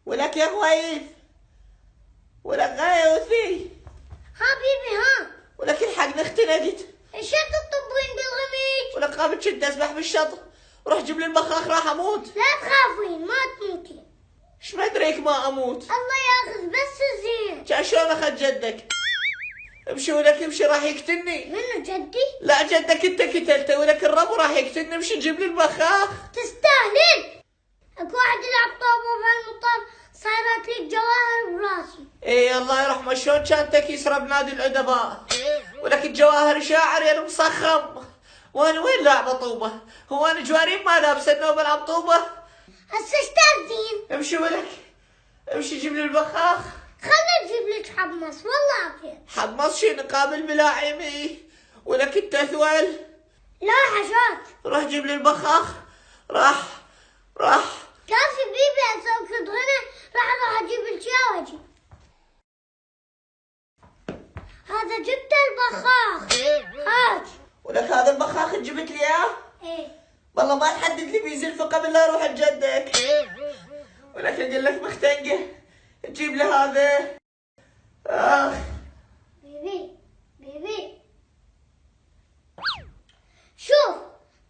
ولك يا غويث، ولك غايوثي. ها بيبي ها. ولك الحق اختنقت. ايش تطبين بالغميج؟ ولك قامت شد اسبح بالشط وروح جيب لي البخاخ راح اموت. لا تخافين ما تموتين. ايش ما ادريك ما اموت. الله ياخذ بس الزين. كان شلون اخذ جدك؟ امشي ولك امشي راح يقتلني. منو جدي؟ لا جدك انت قتلته، ولك الرب راح يقتلني. امشي جيب لي البخاخ. تستاهلين. اكو واحد يلعب طوبه بهالمطر صايرت لي الجواهر براسي. اي الله يرحمه، شلون كان تكيسره بنادي الادباء. ولك الجواهر شاعر يا المصخم. وانا وين لاعبه طوبه؟ هو انا جوارين ما لابسه انه بلعب طوبه؟ هسه ايش تاخذين؟ امشي ولك امشي جيب لي البخاخ. خلنا نجيب لك حمص والله عافية. حمص شي نقابل ملاعمي. ولك التثول. لا حشات. روح جيب لي البخاخ. راح كافي بيبي اسوي كد غنى راح اجيب الشاي واجي. هذا جبت البخاخ. هات. ولك هذا البخاخ جبت لي اياه؟ ايه. والله ما تحدد لي بيزلفه قبل لا اروح لجدك. ولك اقول لك مختنقه تجيب لي هذا. بيبي شوف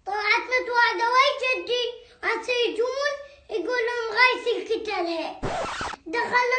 طلعت متوعدة ويا جدي هسه يجون يقولون غايث القتل هي دخل